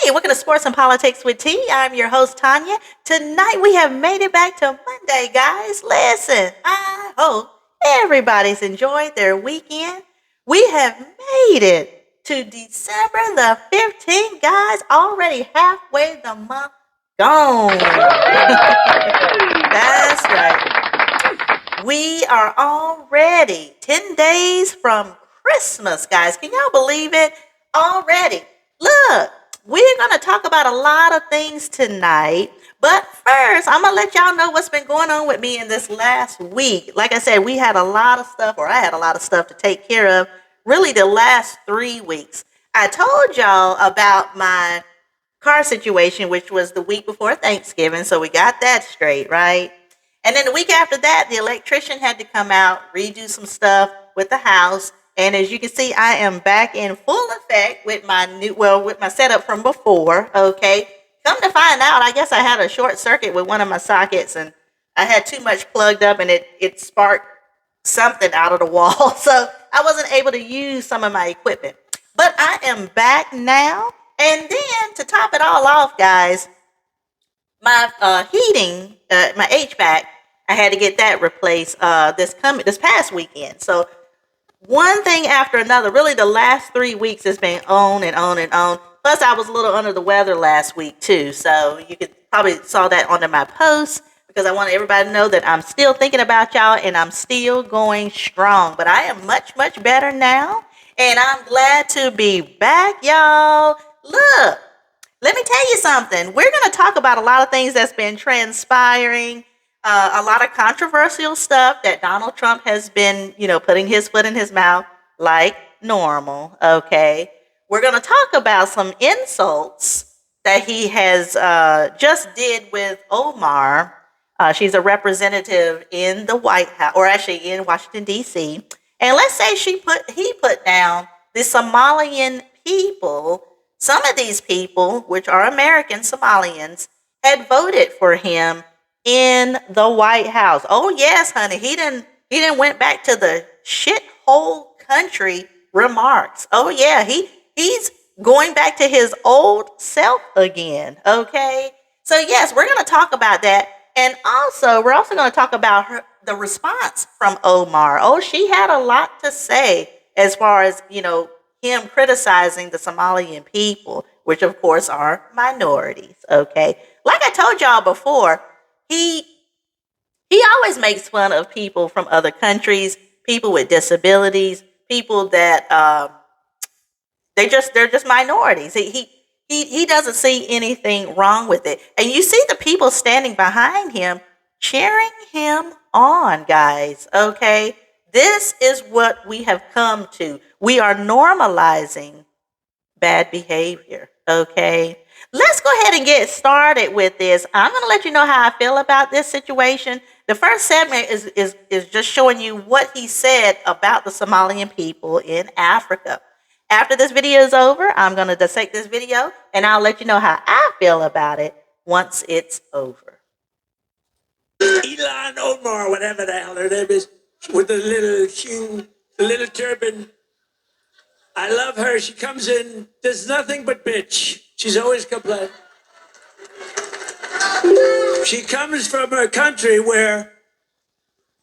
Welcome to Sports and Politics with T. I'm your host, Tanya. Tonight we have made it back to Monday, guys. Listen, I hope everybody's enjoyed their weekend. We have made it to December the 15th, guys. Already halfway the month gone. That's right. We are already 10 days from Christmas, guys. Can y'all believe it? Already. Look, we're going to talk about a lot of things tonight. But first, I'm going to let y'all know what's been going on with me in this last week. Like I said, we had a lot of stuff, or I had a lot of stuff to take care of, really the last 3 weeks. I told y'all about my car situation, which was the week before Thanksgiving. So we got that straight, right? And then the week after that, the electrician had to come out, redo some stuff with the house. And as you can see, I am back in full effect with with my setup from before, okay? Come to find out, I guess I had a short circuit with one of my sockets and I had too much plugged up and it sparked something out of the wall. So I wasn't able to use some of my equipment. But I am back now. And then to top it all off, guys, my heating, my HVAC, I had to get that replaced this past weekend. So one thing after another, really the last 3 weeks has been on and on and on. Plus, I was a little under the weather last week too. So you could probably saw that under my post because I want everybody to know that I'm still thinking about y'all and I'm still going strong. But I am much, much better now. And I'm glad to be back, y'all. Look, let me tell you something. We're going to talk about a lot of things that's been transpiring. A lot of controversial stuff that Donald Trump has been, putting his foot in his mouth like normal. Okay. We're going to talk about some insults that he has just did with Omar. She's a representative in the White House, or actually in Washington, D.C. And let's say he put down the Somalian people. Some of these people, which are American Somalians, had voted for him in the White House. Oh yes, honey. He didn't went back to the shithole country remarks. Oh yeah, he's going back to his old self again. Okay. So yes, we're going to talk about that. And we're also going to talk about the response from Omar. Oh, she had a lot to say as far as, him criticizing the Somalian people, which of course are minorities. Okay. Like I told y'all before, he always makes fun of people from other countries, people with disabilities, people that they're just minorities. He doesn't see anything wrong with it. And you see the people standing behind him cheering him on, guys. Okay? This is what we have come to. We are normalizing bad behavior. Okay? Let's go ahead and get started with this. I'm going to let you know how I feel about this situation. The first segment is just showing you what he said about the Somalian people in Africa. After this video is over, I'm going to dissect this video and I'll let you know how I feel about it once it's over. Ilhan Omar, whatever the hell her name is, with the little turban. I love her. She comes in, there's nothing but bitch. She's always complaining. She comes from a country where,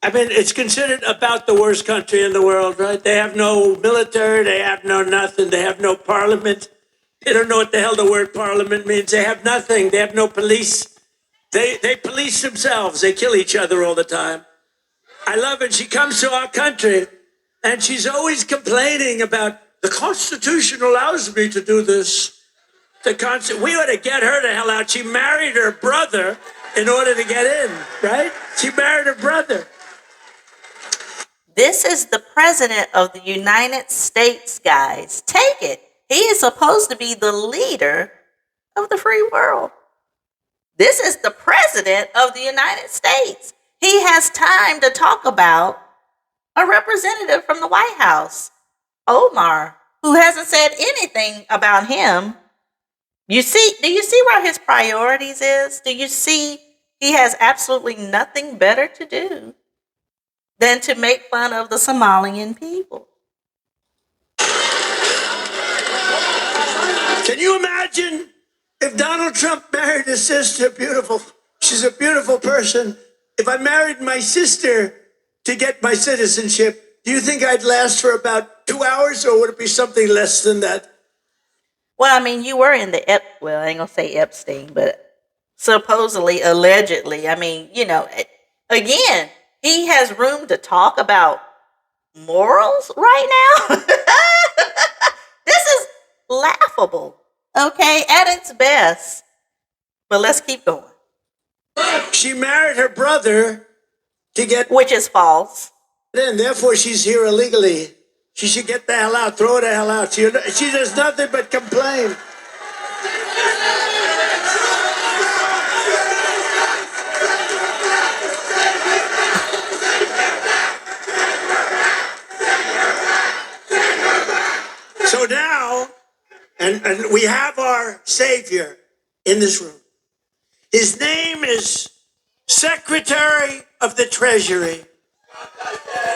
it's considered about the worst country in the world, right? They have no military, they have no nothing, they have no parliament. They don't know what the hell the word parliament means. They have nothing, they have no police. They police themselves, they kill each other all the time. I love it. She comes to our country and she's always complaining about the Constitution allows me to do this. We ought to get her the hell out. She married her brother in order to get in, right? She married her brother. This is the president of the United States, guys. Take it. He is supposed to be the leader of the free world. This is the president of the United States. He has time to talk about a representative from the White House, Omar, who hasn't said anything about him. Do you see where his priorities is? Do you see he has absolutely nothing better to do than to make fun of the Somalian people? Can you imagine Donald Trump married his sister, beautiful. She's a beautiful person. If I married my sister to get my citizenship, do you think I'd last for about 2 hours, or would it be something less than that? Well, I mean, you were in the well, I ain't gonna say Epstein, but supposedly, allegedly. I mean, again, he has room to talk about morals right now. This is laughable, okay, at its best. But let's keep going. She married her brother to get Which is false. in. Therefore, she's here illegally. She should get the hell out. Throw the hell out. She does nothing but complain. So now, and we have our Savior in this room. His name is Secretary of the Treasury,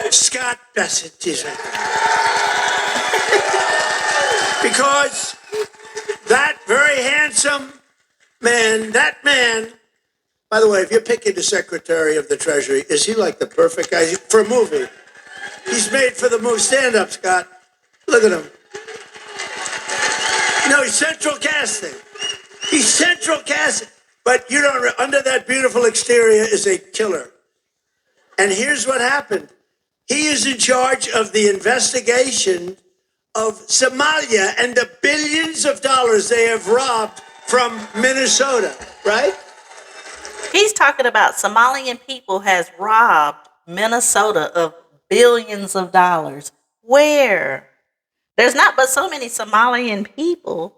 Scott Bessent. He's right there. Because that very handsome man, by the way, if you're picking the Secretary of the Treasury, is he like the perfect guy for a movie? He's made for the movie. Stand up, Scott. Look at him. No, he's central casting. He's central casting. But you don't, under that beautiful exterior is a killer. And here's what happened. He is in charge of the investigation of Somalia and the billions of dollars they have robbed from Minnesota, right? He's talking about Somalian people has robbed Minnesota of billions of dollars. Where? There's not but so many Somalian people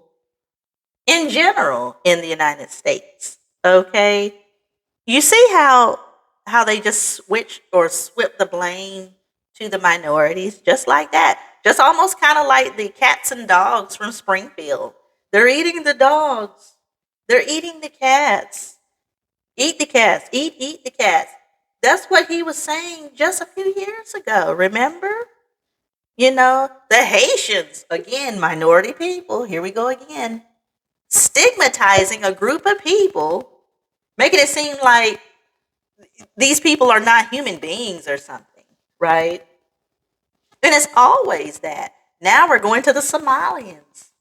in general in the United States. Okay? You see how they just switch or swip the blame to the minorities just like that. Just almost kind of like the cats and dogs from Springfield. They're eating the dogs. They're eating the cats. Eat the cats. Eat the cats. That's what he was saying just a few years ago. Remember? The Haitians, again, minority people, here we go again, stigmatizing a group of people, making it seem like these people are not human beings or something, right? And it's always that. Now we're going to the Somalians.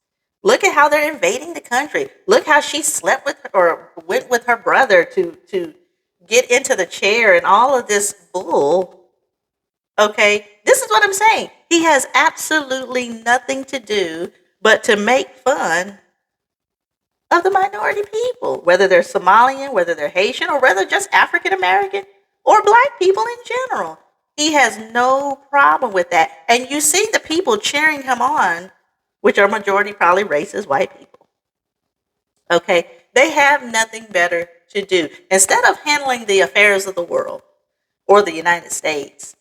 Look at how they're invading the country. Look how she slept with or went with her brother to get into the chair and all of this bull. Okay, this is what I'm saying. He has absolutely nothing to do but to make fun of the minority people, whether they're Somalian, whether they're Haitian, or whether just African American or black people in general. He has no problem with that. And you see the people cheering him on, which are majority probably racist white people. Okay, they have nothing better to do. Instead of handling the affairs of the world or the United States,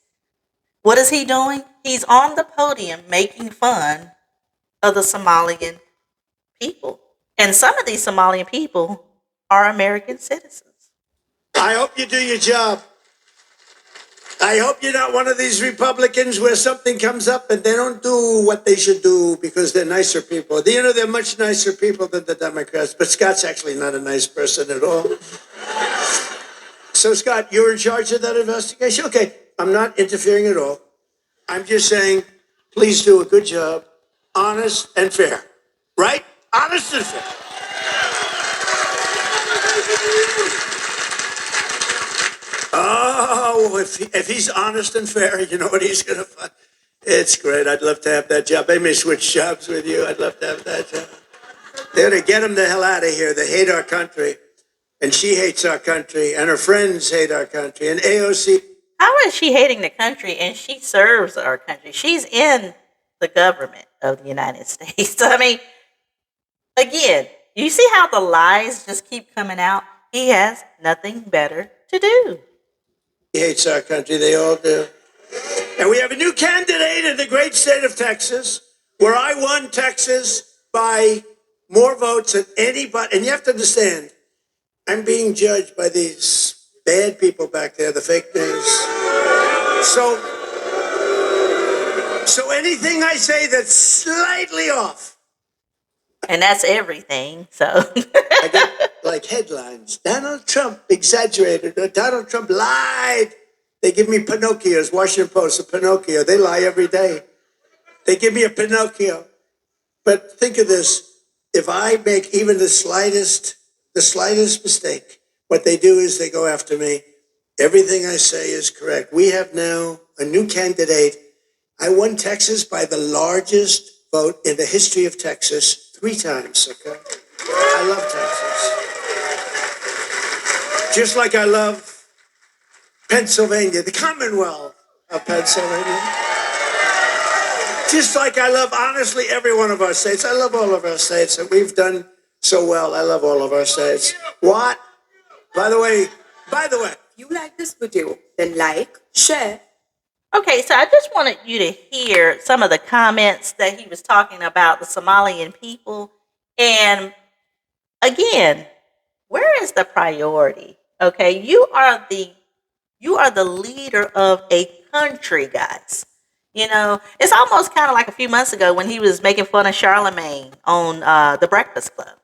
what is he doing? He's on the podium making fun of the Somalian people. And some of these Somalian people are American citizens. I hope you do your job. I hope you're not one of these Republicans where something comes up and they don't do what they should do because they're nicer people. They're much nicer people than the Democrats, but Scott's actually not a nice person at all. So, Scott, you're in charge of that investigation? Okay, I'm not interfering at all. I'm just saying, please do a good job, honest and fair. Right? Honest and fair. Oh, if he's honest and fair, you know what he's going to find? It's great. I'd love to have that job. They may switch jobs with you. I'd love to have that job. They're to get him the hell out of here. They hate our country. And she hates our country. And her friends hate our country. And AOC. How is she hating the country and she serves our country? She's in the government of the United States. I mean, again, you see how the lies just keep coming out? He has nothing better to do. He hates our country. They all do. And we have a new candidate in the great state of Texas, where I won Texas by more votes than anybody. And you have to understand, I'm being judged by these bad people back there, the fake news. So anything I say that's slightly off, And that's everything. So, I get like headlines. Donald Trump exaggerated. Or Donald Trump lied. They give me Pinocchios. Washington Post, a Pinocchio. They lie every day. They give me a Pinocchio. But think of this. If I make even the slightest mistake, what they do is they go after me. Everything I say is correct. We have now a new candidate. I won Texas by the largest vote in the history of Texas 3 times, okay? I love Texas. Just like I love Pennsylvania, the Commonwealth of Pennsylvania. Just like I love, honestly, every one of our states. I love all of our states, and we've done so well. I love all of our states. What? By the way, if you like this video, then like, share. okay, so I just wanted you to hear some of the comments that he was talking about the Somalian people. And again, where is the priority? Okay, you are the leader of a country, guys. It's almost kind of like a few months ago when he was making fun of Charlemagne on the Breakfast Club.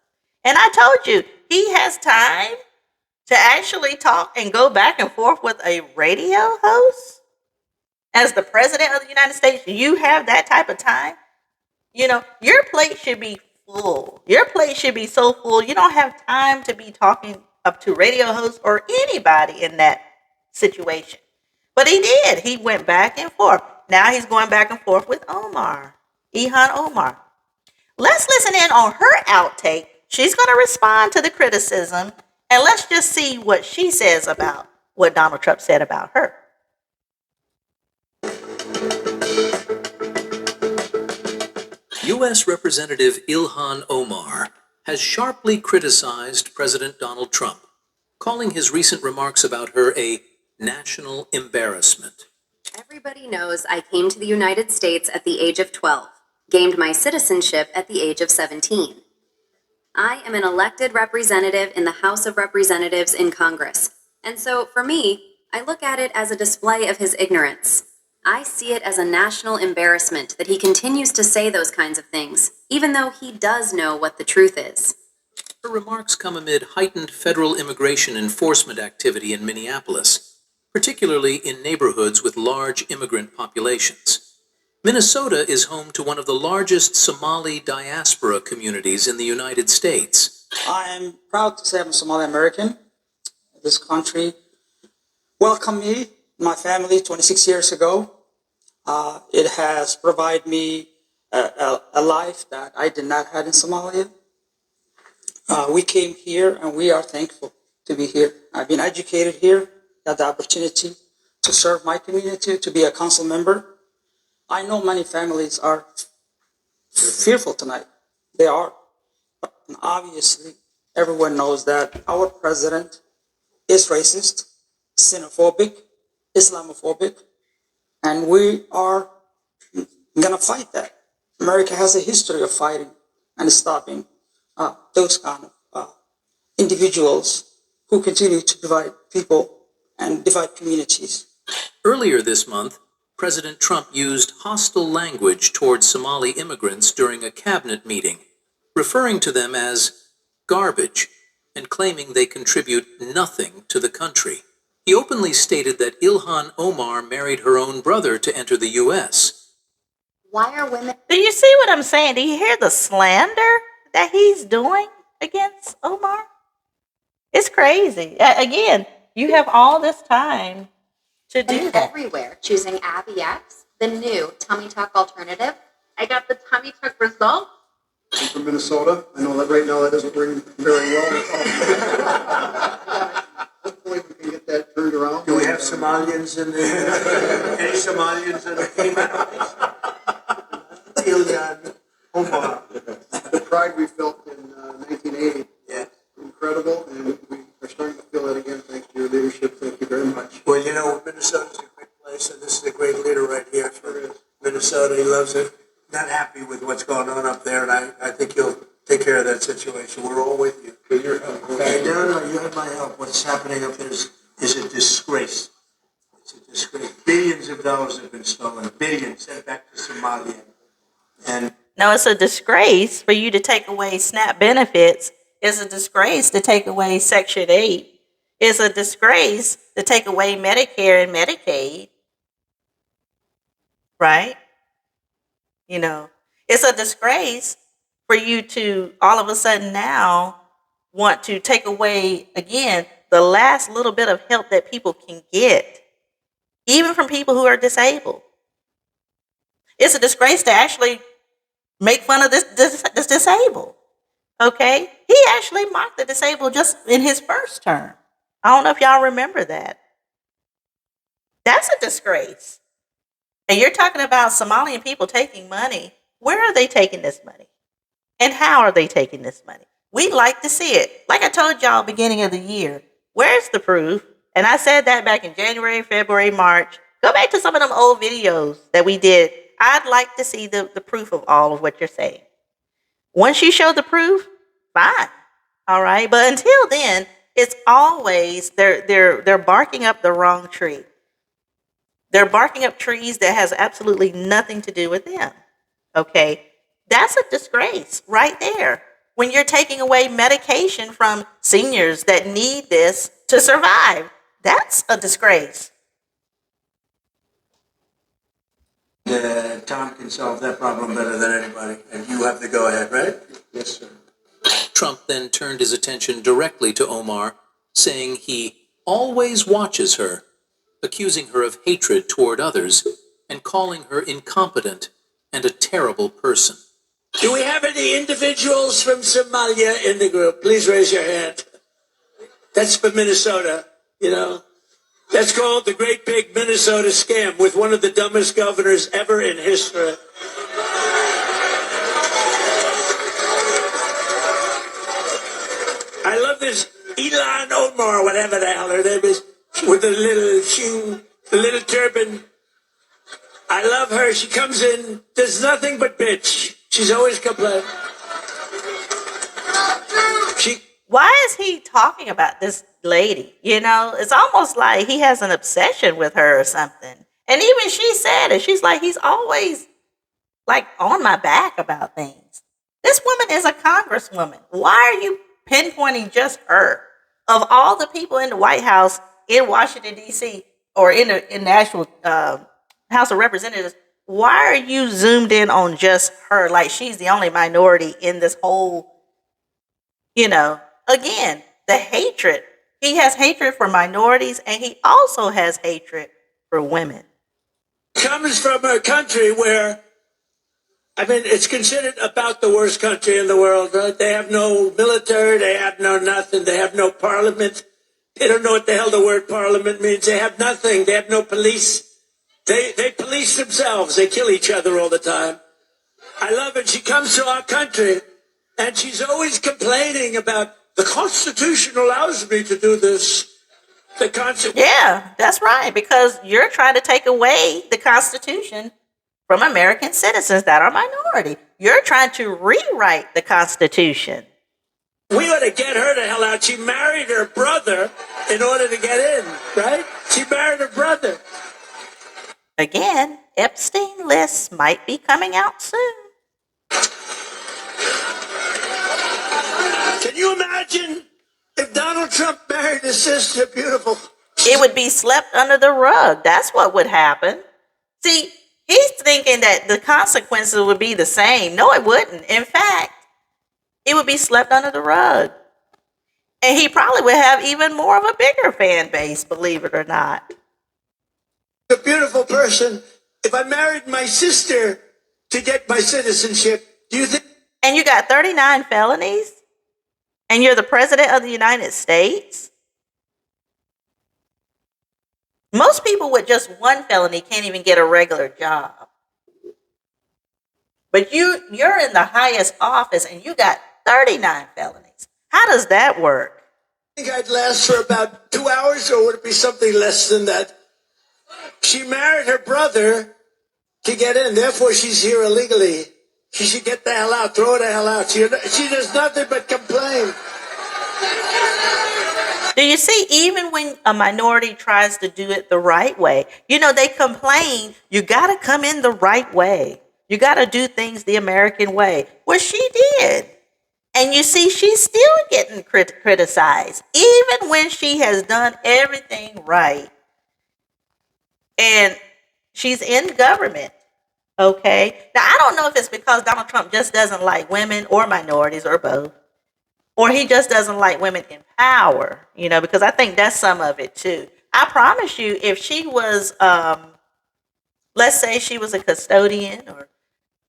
And I told you, he has time to actually talk and go back and forth with a radio host as the president of the United States. You have that type of time. Your plate should be full. Your plate should be so full. You don't have time to be talking up to radio hosts or anybody in that situation. But he did. He went back and forth. Now he's going back and forth with Ilhan Omar. Let's listen in on her outtake. She's going to respond to the criticism, and let's just see what she says about what Donald Trump said about her. U.S. Representative Ilhan Omar has sharply criticized President Donald Trump, calling his recent remarks about her a national embarrassment. Everybody knows I came to the United States at the age of 12, gained my citizenship at the age of 17. I am an elected representative in the House of Representatives in Congress, and so for me, I look at it as a display of his ignorance. I see it as a national embarrassment that he continues to say those kinds of things, even though he does know what the truth is. Her remarks come amid heightened federal immigration enforcement activity in Minneapolis, particularly in neighborhoods with large immigrant populations. Minnesota is home to one of the largest Somali diaspora communities in the United States. I'm proud to say I'm a Somali American. This country welcomed me, my family, 26 years ago. It has provided me a life that I did not have in Somalia. We came here and we are thankful to be here. I've been educated here, had the opportunity to serve my community, to be a council member. I know many families are fearful tonight. They are. And obviously, everyone knows that our president is racist, xenophobic, Islamophobic, and we are going to fight that. America has a history of fighting and stopping those kind of individuals who continue to divide people and divide communities. Earlier this month, President Trump used hostile language towards Somali immigrants during a cabinet meeting, referring to them as garbage and claiming they contribute nothing to the country. He openly stated that Ilhan Omar married her own brother to enter the U.S. Why are women... Do you see what I'm saying? Do you hear the slander that he's doing against Omar? It's crazy. Again, you have all this time to do that. Everywhere, choosing Abby X, the new tummy tuck alternative. I got the tummy tuck result. I'm from Minnesota. I know that right now that doesn't ring very well. Hopefully we can get that turned around. Do we have Somalians in there? Any Somalians that came out? Ilhan Omar. The pride we felt in 1980, Yeah. incredible, and we are starting to feel that again thanks to your leadership. Thank you very much. Well, Minnesota's a great place, and this is a great leader right here for Minnesota. He loves it. Not happy with what's going on up there, and I think he'll take care of that situation. We're all with you. With your help. No, you have my help. What's happening up there is a disgrace. It's a disgrace. Billions of dollars have been stolen. Billions sent back to Somalia. And No, it's a disgrace for you to take away SNAP benefits. It's a disgrace to take away Section 8. It's a disgrace to take away Medicare and Medicaid, right? You know, it's a disgrace for you to all of a sudden now want to take away again the last little bit of help that people can get, even from people who are disabled. It's a disgrace to actually make fun of this disabled. Okay, he actually mocked the disabled just in his first term. I don't know if y'all remember that. That's a disgrace. And you're talking about Somalian people taking money. Where are they taking this money? And how are they taking this money? We'd like to see it. Like I told y'all beginning of the year, where's the proof? And I said that back in January, February, March. Go back to some of them old videos that we did. I'd like to see the proof of all of what you're saying. Once you show the proof, fine. All right. But until then, it's always they're barking up the wrong tree. They're barking up trees that has absolutely nothing to do with them. Okay. That's a disgrace right there. When you're taking away medication from seniors that need this to survive, that's a disgrace. Tom can solve that problem better than anybody, and you have the go-ahead, right? Yes, sir. Trump then turned his attention directly to Omar, saying he always watches her, accusing her of hatred toward others and calling her incompetent and a terrible person. Do we have any individuals from Somalia in the group? Please raise your hand. That's for Minnesota, you know. That's called the Great Big Minnesota Scam with one of the dumbest governors ever in history. I love this Ilhan Omar, whatever the hell her name is, with the little shoe, the little turban. I love her. She comes in, there's nothing but bitch. She's always complaining. Why is he talking about this lady? You know, it's almost like he has an obsession with her or something. And even she said it. She's like, he's always like on my back about things. This woman is a congresswoman. Why are you pinpointing just her? Of all the people in the White House in Washington, D.C., or in the actual House of Representatives, why are you zoomed in on just her? Like she's the only minority in this whole, you know, again, the hatred. He has hatred for minorities and he also has hatred for women. Comes from a country where, I mean, it's considered about the worst country in the world, right? They have no military, they have no nothing, they have no parliament. They don't know what the hell the word parliament means. They have nothing, they have no police. They police themselves, they kill each other all the time. I love it. She comes to our country and she's always complaining about the Constitution allows me to do this. The Constitution. Yeah, that's right. Because you're trying to take away the Constitution from American citizens that are minority. You're trying to rewrite the Constitution. We ought to get her the hell out. She married her brother in order to get in, right? She married her brother. Again, Epstein lists might be coming out soon. Can you imagine if Donald Trump married his sister? Beautiful. It would be swept under the rug. That's what would happen. See, he's thinking that the consequences would be the same. No, it wouldn't. In fact, it would be swept under the rug. And he probably would have even more of a bigger fan base, believe it or not. A beautiful person. If I married my sister to get my citizenship, do you think? And you got 39 felonies? And you're the president of the United States? Most people with just one felony can't even get a regular job. But you're in the highest office and you got 39 felonies. How does that work? I think I'd last for about 2 hours, or would it be something less than that? She married her brother to get in. Therefore, she's here illegally. She should get the hell out. Throw her the hell out. She does nothing but complain. Do you see, even when a minority tries to do it the right way, you know, they complain, you got to come in the right way. You got to do things the American way. Well, she did. And you see, she's still getting criticized, even when she has done everything right. And she's in government. Okay. Now, I don't know if it's because Donald Trump just doesn't like women or minorities or both, or he just doesn't like women in power, because I think that's some of it too. I promise you, if she was, let's say she was a custodian or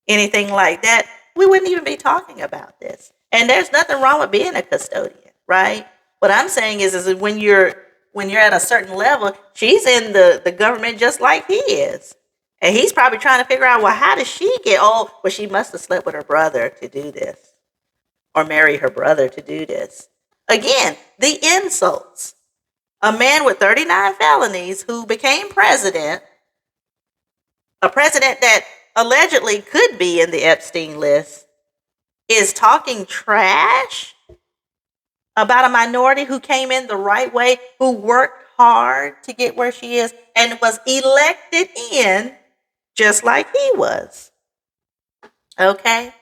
anything like that, we wouldn't even be talking about this. And there's nothing wrong with being a custodian, right? What I'm saying is when you're at a certain level, she's in the government just like he is. And he's probably trying to figure out, well, how does she get old? Well, she must have slept with her brother to do this, or marry her brother to do this. Again, the insults. A man with 39 felonies who became president, a president that allegedly could be in the Epstein list, is talking trash about a minority who came in the right way, who worked hard to get where she is, and was elected in just like he was. Okay?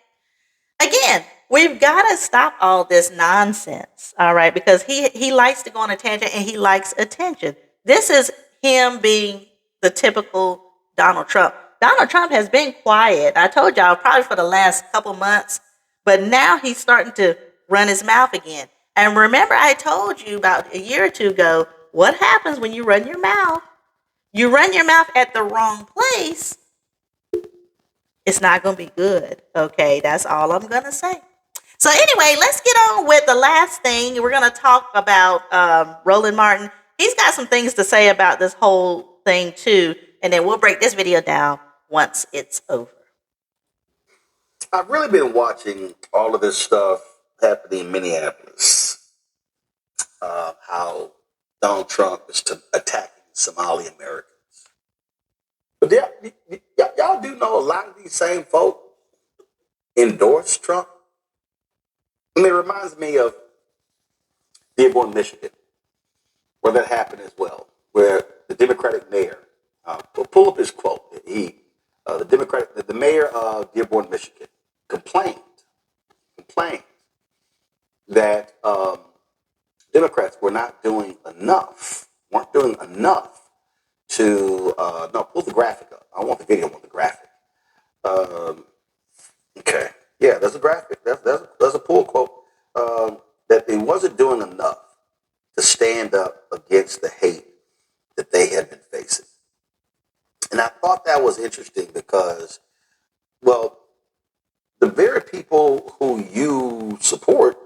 Again, we've got to stop all this nonsense, all right? Because he likes to go on a tangent and he likes attention. This is him being the typical Donald Trump. Donald Trump has been quiet. I told y'all probably for the last couple months, but now he's starting to run his mouth again. And remember, I told you about a year or two ago, what happens when you run your mouth? You run your mouth at the wrong place, it's not going to be good. Okay, that's all I'm going to say. So anyway, let's get on with the last thing. We're going to talk about Roland Martin. He's got some things to say about this whole thing too. And then we'll break this video down once it's over. I've really been watching all of this stuff happening in Minneapolis. How Donald Trump is attacking Somali Americans. But y'all do know a lot of these same folk endorse Trump. I mean, it reminds me of Dearborn, Michigan, where that happened as well, where the Democratic mayor, we'll pull up his quote. The mayor of Dearborn, Michigan, complained that Democrats weren't doing enough to pull the graphic up. I want the video, I want the graphic. Okay. Yeah, there's a graphic. There's a pull quote. That it wasn't doing enough to stand up against the hate that they had been facing. And I thought that was interesting because, well, the very people who you support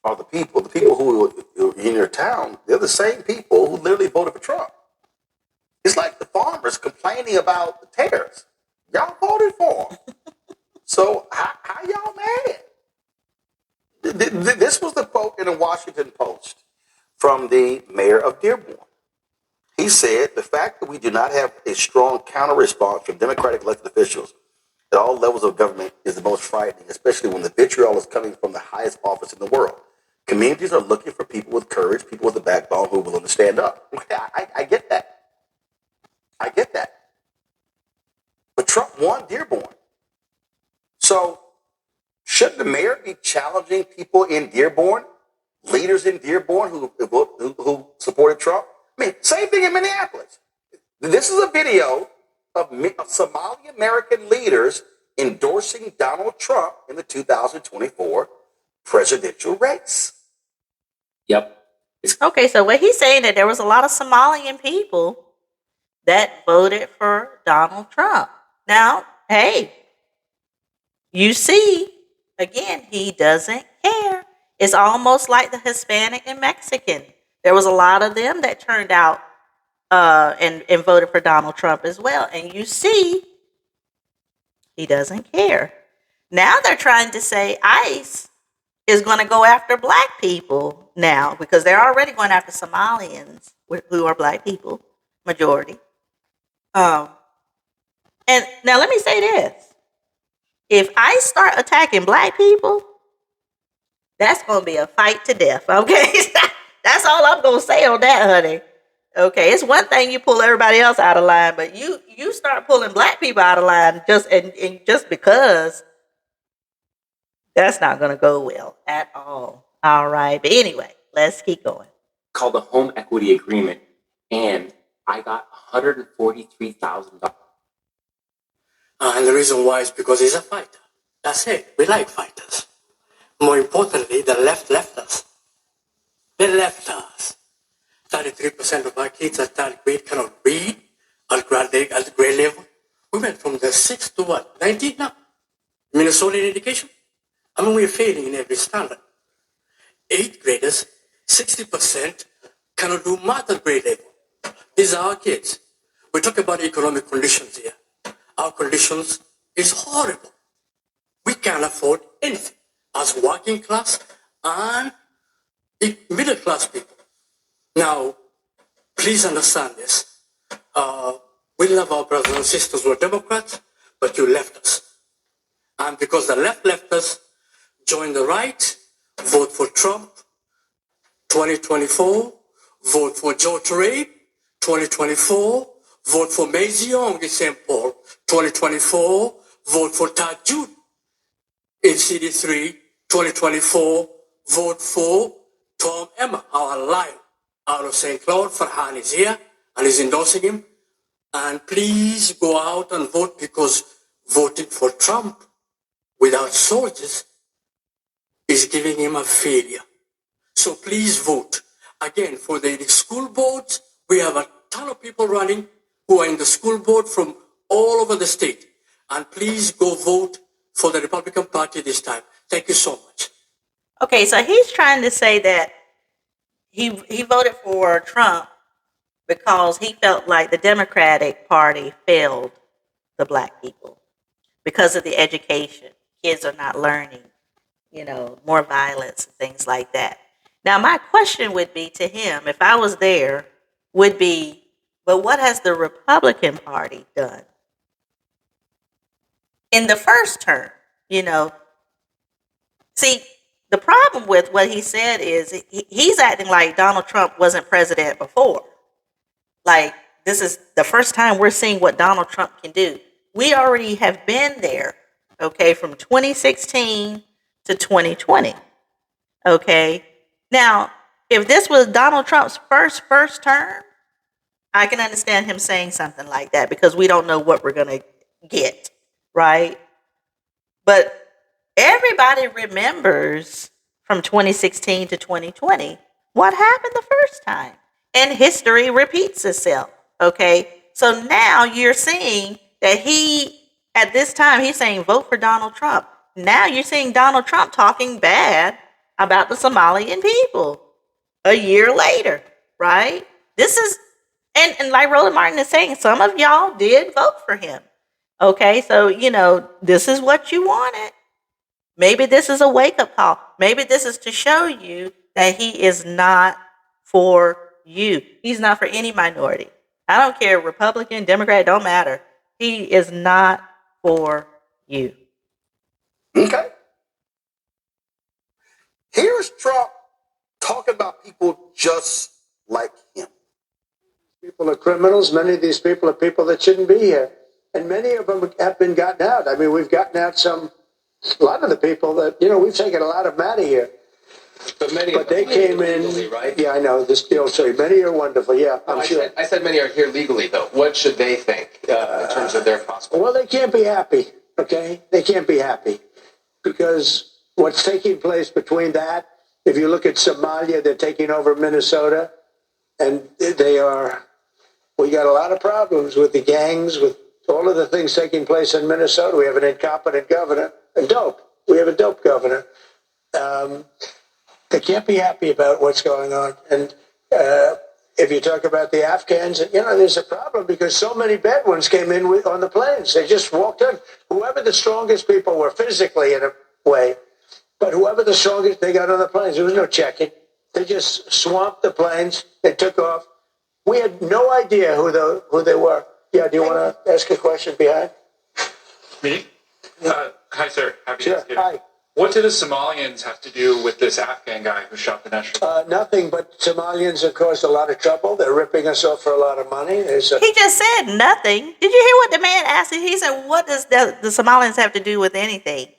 are the people who are in your town. They're the same people who literally voted for Trump. It's like the farmers complaining about the tariffs. Y'all voted for them. So how y'all mad? This was the quote in the Washington Post from the mayor of Dearborn. He said, the fact that we do not have a strong counter response from Democratic elected officials at all levels of government is the most frightening, especially when the vitriol is coming from the highest office in the world. Communities are looking for people with courage, people with a backbone who are willing to stand up. Okay, I get that. I get that. But Trump won Dearborn. So shouldn't the mayor be challenging people in Dearborn, leaders in Dearborn who supported Trump? I mean, same thing in Minneapolis. This is a video of Somali American leaders endorsing Donald Trump in the 2024 presidential race. Yep. Okay, so what he's saying that there was a lot of Somalian people that voted for Donald Trump. Now, hey, you see, again, he doesn't care. It's almost like the Hispanic and Mexican. There was a lot of them that turned out and voted for Donald Trump as well. And you see, he doesn't care. Now they're trying to say ICE is going to go after black people now because they're already going after Somalians who are black people, majority. And now let me say this. If ICE start attacking black people, that's going to be a fight to death, okay? That's all I'm going to say on that, honey. Okay, it's one thing you pull everybody else out of line, but you start pulling black people out of line and just because that's not going to go well at all. All right, but anyway, let's keep going. Called the Home Equity Agreement, and I got $143,000. And the reason why is because he's a fighter. That's it. We like fighters. More importantly, the left left us. They left us. 33% of our kids at third grade cannot read at grade level. We went from the 6th to what? 19 now? Minnesota in education? I mean, we're failing in every standard. 8th graders, 60% cannot do math at grade level. These are our kids. We talk about economic conditions here. Our conditions is horrible. We can't afford anything as working class and middle class people. Now, please understand this. We love our brothers and sisters who are Democrats, but you left us. And because the left left us, join the right, vote for Trump, 2024, vote for George Ray, 2024, vote for Maisie Young in St. Paul, 2024, vote for Todd Jude in CD3, 2024, vote for Tom Emma, our lion, out of St. Cloud. Farhan is here and is endorsing him. And please go out and vote, because voting for Trump without soldiers is giving him a failure. So please vote. Again, for the school boards, we have a ton of people running who are in the school board from all over the state. And please go vote for the Republican Party this time. Thank you so much. Okay, so he's trying to say that he voted for Trump because he felt like the Democratic Party failed the black people because of the education. Kids are not learning, more violence and things like that. Now, my question would be to him, if I was there, would be, but what has the Republican Party done? In the first term, See, the problem with what he said is he's acting like Donald Trump wasn't president before. Like, this is the first time we're seeing what Donald Trump can do. We already have been there, okay, from 2016 to 2020, okay? Now, if this was Donald Trump's first term, I can understand him saying something like that because we don't know what we're going to get, right? But everybody remembers from 2016 to 2020 what happened the first time. And history repeats itself, okay? So now you're seeing that at this time, he's saying vote for Donald Trump. Now you're seeing Donald Trump talking bad about the Somalian people a year later, right? This is, and like Roland Martin is saying, some of y'all did vote for him. Okay, so, this is what you wanted. Maybe this is a wake-up call. Maybe this is to show you that he is not for you. He's not for any minority. I don't care, Republican, Democrat, don't matter. He is not for you. Okay. Here's Trump talking about people just like him. People are criminals. Many of these people are people that shouldn't be here. And many of them have been gotten out. I mean, we've gotten out a lot of the people that, we've taken a lot of them out of here. But they came in, legally, right? Yeah, I know. Many are wonderful. Yeah, I'm sure. I said many are here legally, though. What should they think in terms of their prospects? Well, they can't be happy, okay? They can't be happy. Because what's taking place between that, if you look at Somalia, they're taking over Minnesota, and we got a lot of problems with the gangs, with all of the things taking place in Minnesota. We have an incompetent governor, we have a dope governor. They can't be happy about what's going on. And if you talk about the Afghans, there's a problem because so many Bedouins came in on the planes. They just walked in. Whoever the strongest people were physically in a way, but whoever the strongest, they got on the planes. There was no checking. They just swamped the planes. They took off. We had no idea who they were. Yeah, do you want to ask a question behind? Me? Hi, sir. Happy Sure. Thanksgiving. Hi. What do the Somalians have to do with this Afghan guy who shot the national? Nothing, but Somalians have caused a lot of trouble. They're ripping us off for a lot of money. He just said nothing. Did you hear what the man asked? He said, what does the Somalians have to do with anything?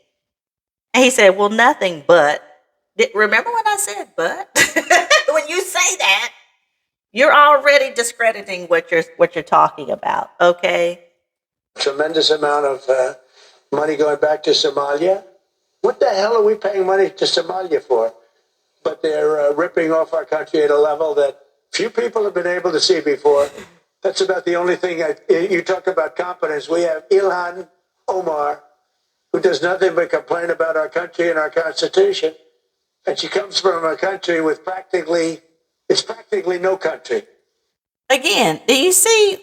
And he said, well, nothing but. Remember when I said but? When you say that, you're already discrediting what you're talking about, okay? Tremendous amount of money going back to Somalia. What the hell are we paying money to Somalia for? But they're ripping off our country at a level that few people have been able to see before. That's about the only thing. You talk about competence. We have Ilhan Omar, who does nothing but complain about our country and our Constitution. And she comes from a country with practically no country. Again, do you see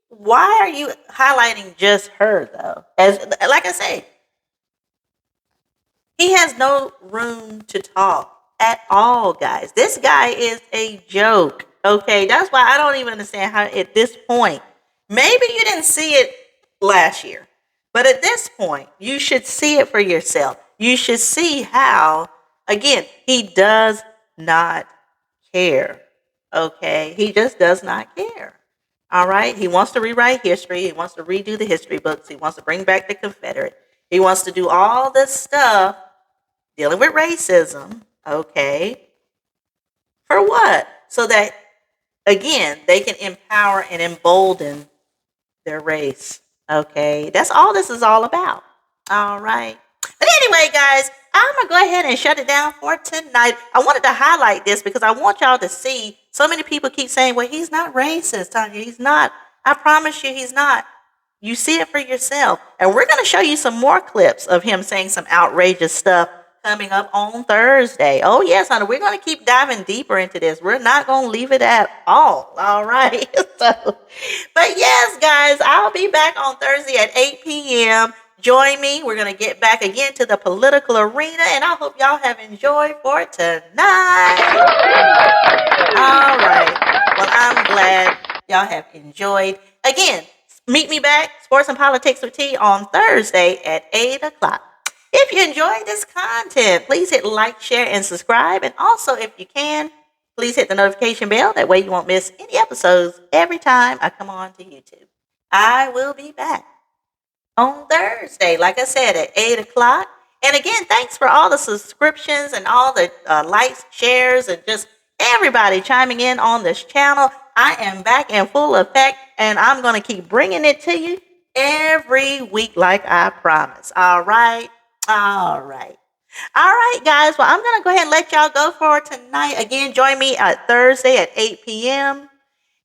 why are you highlighting just her though? As like I say, he has no room to talk at all, guys. This guy is a joke. Okay, that's why I don't even understand how at this point. Maybe you didn't see it last year, but at this point, you should see it for yourself. You should see how, again, he does not care. Okay, he just does not care. All right, he wants to rewrite history. He wants to redo the history books. He wants to bring back the Confederate. He wants to do all this stuff dealing with racism. Okay, for what? So that again, they can empower and embolden their race. Okay, that's all this is all about. All right. But anyway, guys, I'm going to go ahead and shut it down for tonight. I wanted to highlight this because I want y'all to see. So many people keep saying, well, he's not racist, Tanya. He's not. I promise you he's not. You see it for yourself. And we're going to show you some more clips of him saying some outrageous stuff coming up on Thursday. Oh, yes, honey. We're going to keep diving deeper into this. We're not going to leave it at all. All right. But yes, guys, I'll be back on Thursday at 8 p.m. Join me. We're going to get back again to the political arena, and I hope y'all have enjoyed for tonight. All right. Well, I'm glad y'all have enjoyed. Again, meet me back, Sports and Politics with T, on Thursday at 8 o'clock. If you enjoyed this content, please hit like, share, and subscribe. And also, if you can, please hit the notification bell. That way you won't miss any episodes every time I come on to YouTube. I will be back on Thursday, like I said, at 8 o'clock. And again, thanks for all the subscriptions and all the likes, shares, and just everybody chiming in on this channel. I am back in full effect, and I'm going to keep bringing it to you every week like I promised. All right. All right. All right, guys. Well, I'm going to go ahead and let y'all go for tonight. Again, join me at Thursday at 8 p.m.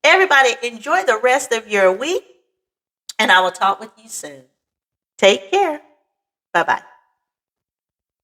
Everybody, enjoy the rest of your week, and I will talk with you soon. Take care. Bye-bye.